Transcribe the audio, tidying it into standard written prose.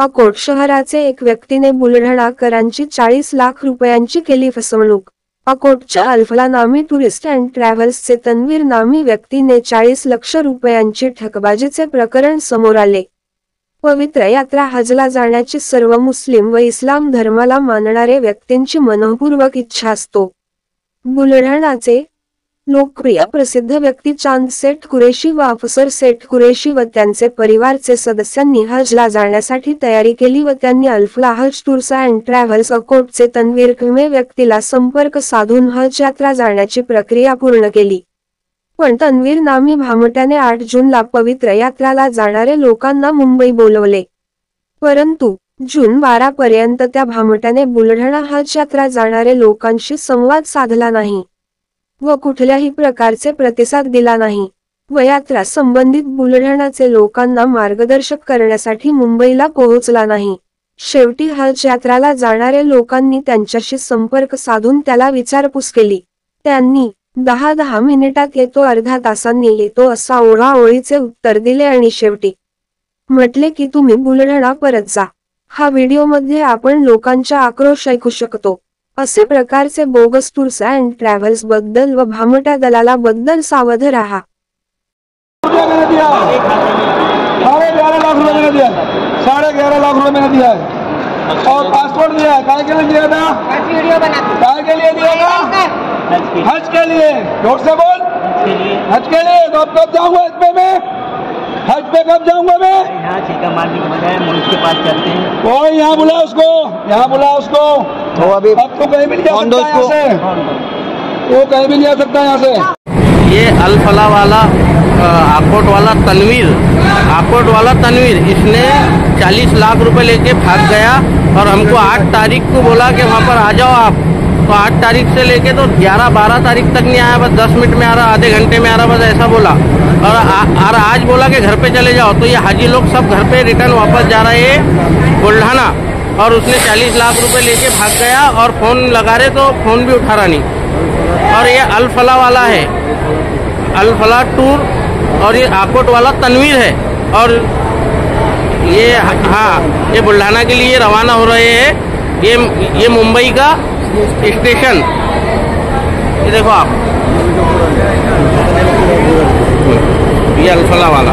अकोट शहराचे एक व्यक्तीने बुलढाणाकरांची 40 लाख रुपयांची केली फसवणूक। अकोटच्या अल्फला नामी टुरिस्ट अँड ट्रॅव्हल्सचे तन्वीर नामी व्यक्तीने 40 लाख रुपयांची ठकबाजीचे प्रकरण समोर आले। पवित्र यात्रा हजला जाण्याची सर्व मुस्लिम व इस्लाम धर्माला मानणारे व्यक्तींची मनःपूर्वक इच्छा असतो। बुलढाणाचे लोकप्रिय प्रसिद्ध व्यक्ती चांद सेठ कुरेशी व अफसर सेठ कुरेशी व त्यांचे परिवारचे सदस्यांनी हजला जाण्यासाठी तयारी केली व त्यांनी अल्फला हज टूर्स अँड ट्रॅव्हल्स अकोटचे तन्वीर नामी व्यक्तीला संपर्क साधून हज यात्रा जाण्याची प्रक्रिया पूर्ण केली। पण तन्वीर नामी भामट्याने 8 जूनला पवित्र यात्राला जाणारे लोकांना मुंबई बोलवले, परंतु जून 12 पर्यंत त्या भामट्याने बुलढाणा हज यात्रा जाणारे लोकांशी संवाद साधला नाही व कुठल्याही प्रकारचे प्रतिसाद दिला नाही व यात्रा संबंधित बुलढाणाचे लोकांना मार्गदर्शक करण्यासाठी मुंबईला पोहोचला नाही। शेवटी हज यात्राला जाणारे लोकांनी त्यांच्याशी संपर्क साधून त्याला विचारपूस केली। त्यांनी 10 मिनिटात येतो, अर्ध्या तासांनी येतो असा ओळाओळीचे उत्तर दिले आणि शेवटी म्हटले की तुम्ही बुलढाणा परत जा। हा व्हिडिओमध्ये आपण लोकांचा आक्रोश ऐकू शकतो। असे प्रकारचे बोगस टूर्स अँड ट्रॅव्हल्स बद्दल व भामट्या दलाला बद्दल सावध रहा। 11.5 लाख रुपए मैंने दिया, 11.5 लाख रुपए मैंने दिया है और पासपोर्ट दिया है। काय के लिए दिया था? वीडियो बनाते। काय के लिए दिया था? हज के लिए। जोर से बोल। हज के लिए। तो अब कब जाऊंगा हज पे मैं? हज पे कब जाऊंगा मैं? यहाँ छीका मारने के बजाय मुल्क के पास चलते हैं। कोई यहाँ बुला उसको, यहाँ बुला उसको। तो अभी अब तो कहीं भी नहीं जा सकता यहाँ से, वो कहीं भी नहीं आ सकता यहाँ से। ये अल्फला वाला आकोट वाला तनवीर इसने 40 लाख रुपए लेके भाग गया और हमको 8 तारीख को बोला कि वहाँ पर आ जाओ आप। तो 8 तारीख से लेके तो 11-12 तारीख तक नहीं आया, बस 10 मिनट में आ रहा, आधे घंटे में आ रहा, बस ऐसा बोला। और आज बोला कि घर पे चले जाओ। तो ये हाजी लोग सब घर पे रिटर्न वापस जा रहे हैं बुलढाणा और उसने 40 लाख रुपए लेके भाग गया और फ़ोन लगा रहे तो फ़ोन भी उठा रहा नहीं। और ये अल्फला वाला है, अल्फला टूर, और ये आकोट वाला तनवीर है। और ये हाँ, ये बुलढाणा के लिए रवाना हो रहे हैं। ये मुंबई का स्टेशन, ये देखो आप, ये अल्फला वाला।